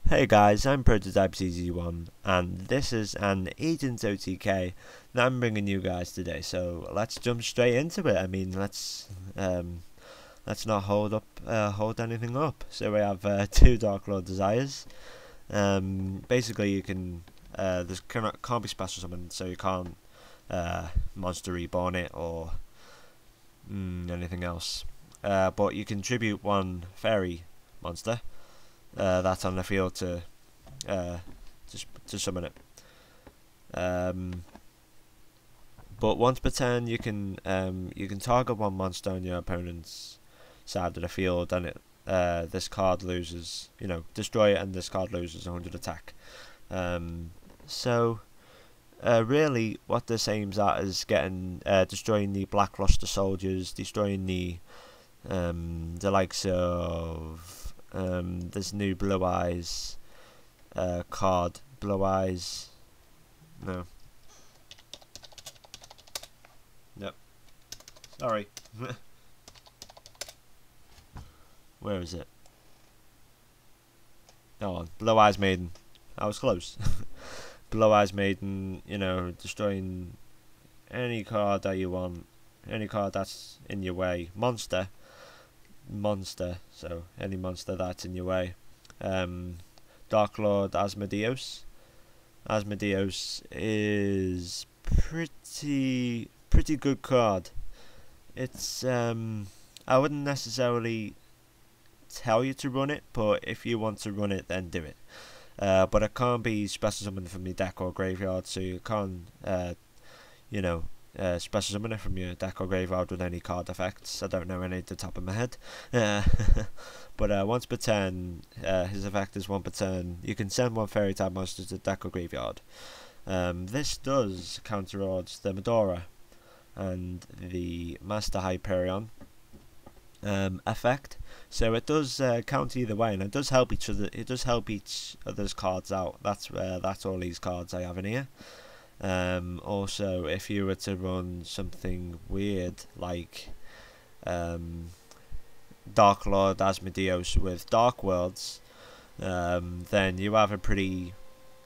Hey guys, I'm Prototype CZ1 and this is an Agent OTK that I'm bringing you guys today. So let's jump straight into it. Let's not hold anything up. So we have two Dark Lord Desires. Basically you can this can't be special summoned, so you can't monster reborn it or anything else. But you can tribute one fairy monster that's on the field uh, to summon it. But once per turn, you can target one monster on your opponent's side of the field, and this card loses. Destroy it, and this card loses 100 attack. So really, what this aims at is getting destroying the Blackluster soldiers, destroying the likes of this new Blue Eyes card. Blue Eyes. No. Yep. Sorry. Where is it? Oh, Blue Eyes Maiden. I was close. Blue Eyes Maiden, destroying any card that you want. Any card that's in your way. Monster, so any monster that's in your way. Dark Lord Asmodeus. Asmodeus is pretty good card. It's I wouldn't necessarily tell you to run it, but if you want to run it, then do it. But it can't be special summoned from your deck or graveyard, so you can't special summon it from your deck or graveyard with any card effects. I don't know any at the top of my head. But once per turn, his effect is one per turn. You can send one fairy type monster to the deck or graveyard. This does counterards the Medora and the Master Hyperion effect. So it does count either way, and it does help each other. It does help each other's cards out. That's all these cards I have in here. Also, if you were to run something weird like Dark Lord Asmodeus with Dark Worlds, then you have a pretty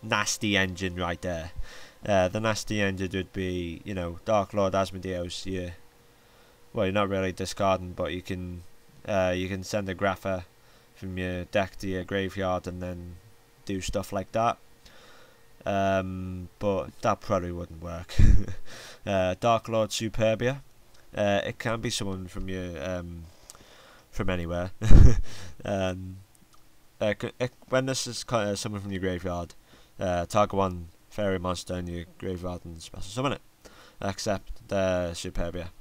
nasty engine right there. The nasty engine would be, Dark Lord Asmodeus. You're not really discarding, but you can send a Grapher from your deck to your graveyard and then do stuff like that. But that probably wouldn't work. Dark Lord Superbia. It can be someone from your from anywhere. When this is someone from your graveyard, target one fairy monster in your graveyard and special summon it. Except the Superbia.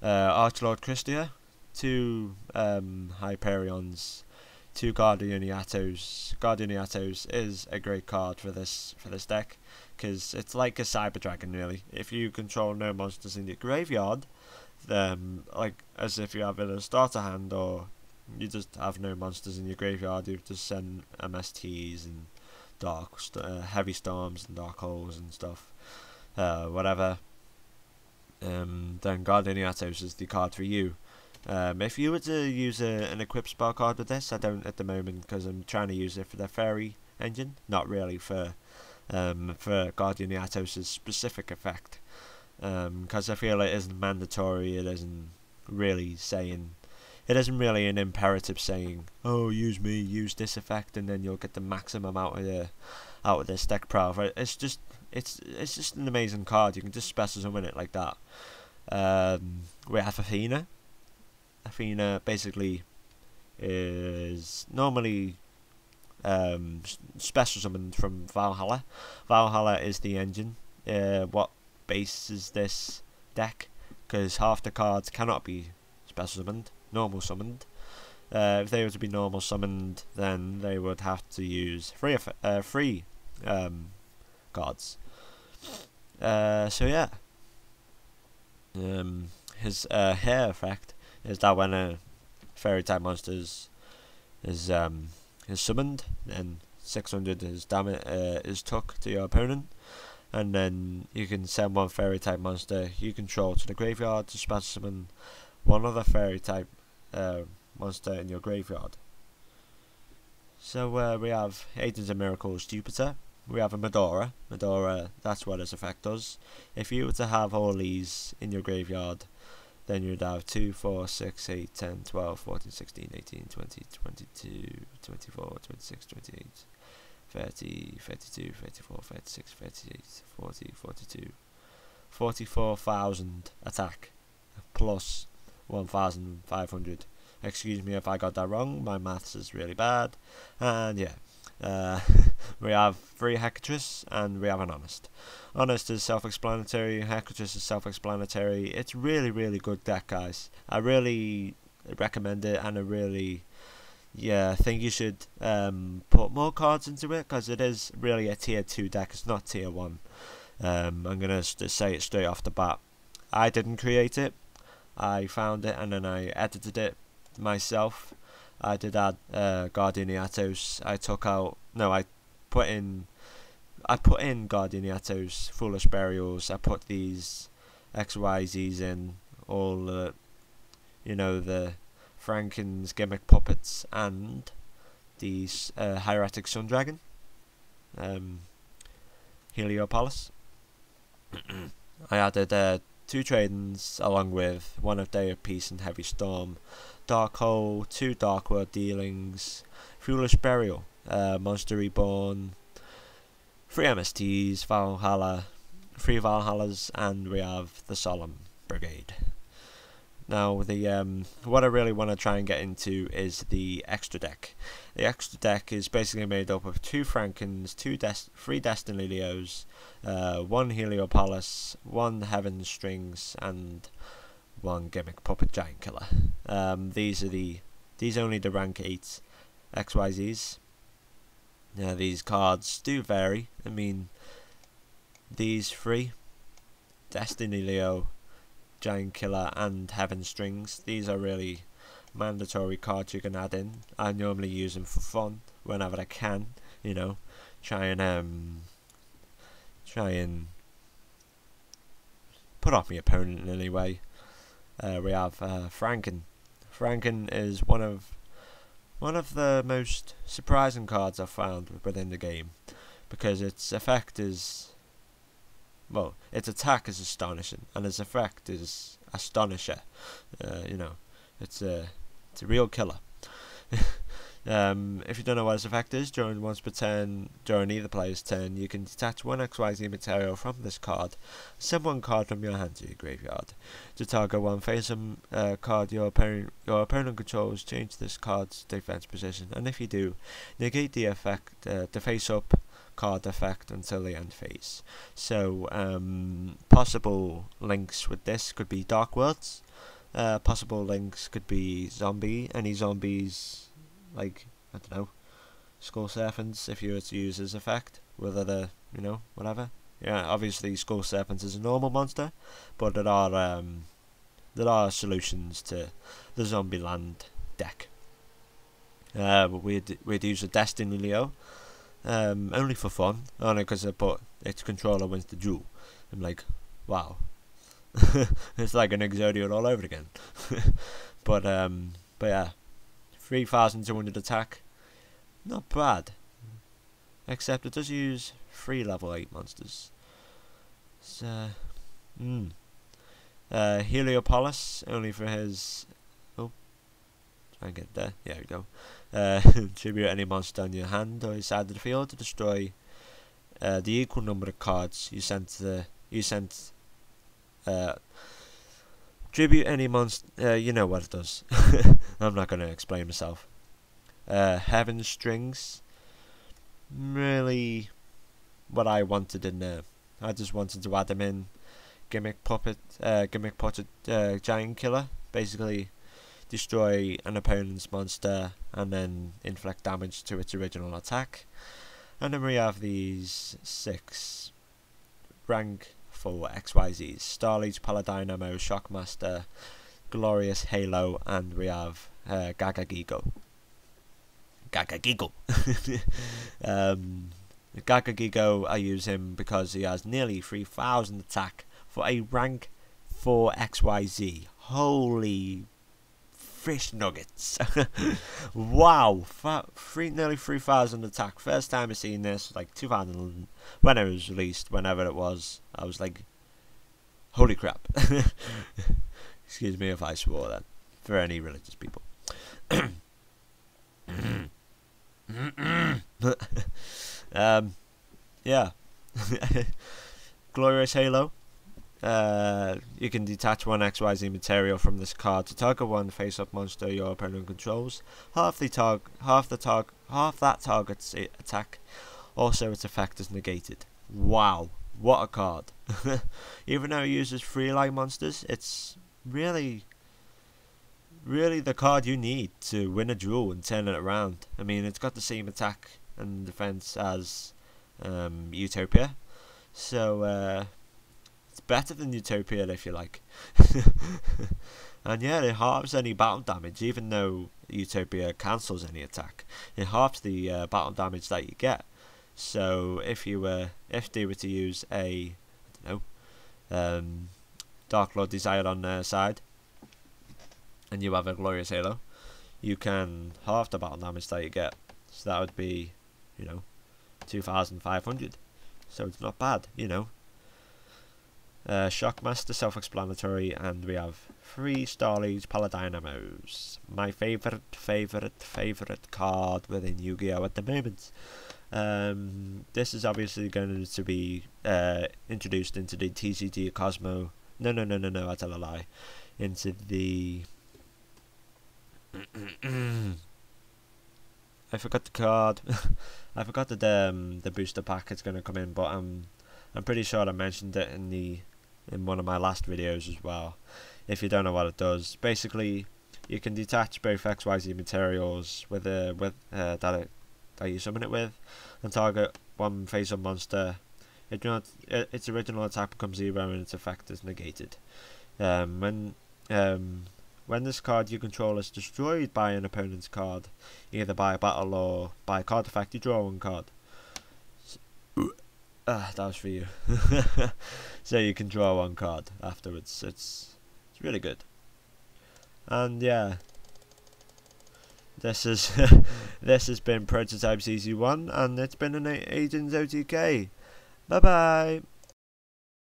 Archlord Christia. Two Hyperions. Two Guardianiatos. Guardianiatos is a great card for this deck, because it's like a Cyber Dragon really. If you control no monsters in your graveyard, then like as if you have it as a starter hand, or you just have no monsters in your graveyard, you just send MSTs and heavy storms and dark holes and stuff, whatever. Then Guardianiatos is the card for you. If you were to use an equip spell card with this, I don't at the moment because I'm trying to use it for the fairy engine, not really for Guardianiatos' specific effect. Because I feel it isn't mandatory. It isn't really an imperative saying, oh, use this effect and then you'll get the maximum out of this deck power. It's just an amazing card. You can just special summon it like that. We have Athena. Athena basically is normally special summoned from Valhalla. Valhalla is the engine. What bases this deck, because half the cards cannot be special summoned, normal summoned. If they were to be normal summoned, then they would have to use free cards. So yeah, his hair effect is that when a fairy type monster is summoned, then 600 is took to your opponent, and then you can send one fairy type monster you control to the graveyard to special summon one other fairy type monster in your graveyard. So we have Agents of Miracles Jupiter. We have a Medora. Medora, that's what his effect does. If you were to have all these in your graveyard, then you'd have 2, 4, 6, 8, 10, 12, 14, 16, 18, 20, 22, 24, 26, 28, 30, 32, 34, 36, 38, 40, 42, 44,000 attack plus 1,500. Excuse me if I got that wrong, my maths is really bad. And yeah, we have 3 Hecatrice and we have an Honest. Honest is self-explanatory, Hecatrice is self-explanatory. It's really good deck, guys. I really recommend it, and I really think you should put more cards into it, because it is really a tier 2 deck, it's not tier 1. I'm gonna say it straight off the bat. I didn't create it, I found it and then I edited it myself. I did add Guardianatos. I put in Guardianatos, Foolish Burials. I put these XYZs in, all the Franken's gimmick puppets, and these Hieratic Sun Dragon, Heliopolis. I added 2 Tradens along with 1 of Day of Peace and Heavy Storm, Dark Hole, 2 Dark World Dealings, Foolish Burial, Monster Reborn, 3 MSTs, Valhalla, 3 Valhallas, and we have the Solemn Brigade. Now, what I really want to try and get into is the extra deck. The extra deck is basically made up of 2 Frankens, 3 Destiny Leos, 1 Heliopolis, 1 Heaven Strings, and 1 Gimmick Puppet Giant Killer. These only the rank 8 XYZs. Now, these cards do vary. I mean, these 3, Destiny Leo, Giant Killer, and Heaven Strings, these are really mandatory cards you can add in. I normally use them for fun whenever I can, try and put off my opponent in any way. We have Franken. Franken is one of the most surprising cards I've found within the game, because its effect is, well, its attack is astonishing, and its effect is Astonisher. It's a real killer. If you don't know what its effect is, once per turn, during either player's turn, you can detach 1 XYZ material from this card, send 1 card from your hand to your graveyard. To target 1 face-up card your opponent controls, change this card's defense position, and if you do, negate the effect, the face-up card effect until the end phase. So, possible links with this could be Dark Worlds. Possible links could be any zombies, like, I don't know, Skull Serpents, if you were to use his effect, whether the, whatever. Yeah, obviously Skull Serpents is a normal monster, but there are solutions to the Zombieland deck. We'd use a Destiny Leo, only for fun, only because I put its controller wins the duel. I'm like, wow. It's like an Exodia all over again. but yeah, 3,200 attack, not bad, except it does use 3 level 8 monsters. So, Heliopolis, only for his, try and get there, there we go. Tribute any monster on your hand or your side of the field to destroy the equal number of cards you sent tribute any monster, you know what it does. I'm not going to explain myself. Heaven Strings, really what I wanted in there. I just wanted to add them in. Gimmick Puppet Giant Killer, basically destroy an opponent's monster and then inflict damage to its original attack. And then we have these 6 rank 4 XYZs: Starleech, Paladynamo, Shockmaster, Glorious Halo, and we have Gagagigo. Gagagigo, I use him because he has nearly 3,000 attack for a rank 4 XYZ. Holy fish nuggets. Wow, nearly 3,000 attack. First time I seen this, like 2000, when it was released, whenever it was. I was like, holy crap. Excuse me if I swore that, for any religious people. Yeah. Glorious Halo. You can detach one XYZ material from this card to target one face-up monster your opponent controls. Half that target's attack. Also, its effect is negated. Wow, what a card! Even though it uses 3 light monsters, it's really the card you need to win a duel and turn it around. I mean, it's got the same attack and defense as Utopia, so it's better than Utopia if you like. And yeah, it halves any battle damage, even though Utopia cancels any attack. It halves the battle damage that you get. So if they were to use a, I don't know, Dark Lord Desire on their side, and you have a Glorious Halo, you can halve the battle damage that you get. So that would be, 2,500. So it's not bad, Shockmaster, self-explanatory, and we have 3 Starlight Paladinamos. My favourite card within Yu-Gi-Oh! At the moment. This is obviously going to be introduced into the TCG Cosmo. No, I tell a lie. Into the... I forgot the card. I forgot that the booster pack is going to come in, but I'm pretty sure I mentioned it in one of my last videos as well. If you don't know what it does, basically you can detach both XYZ materials with that you summon it with, and target one face-up monster. Its original attack becomes 0 and its effect is negated. When this card you control is destroyed by an opponent's card, either by a battle or by a card effect, you draw 1 card. That was for you. So you can draw 1 card afterwards. It's really good. And yeah, this has been Prototype CC1, and it's been an Agents OTK. Bye bye.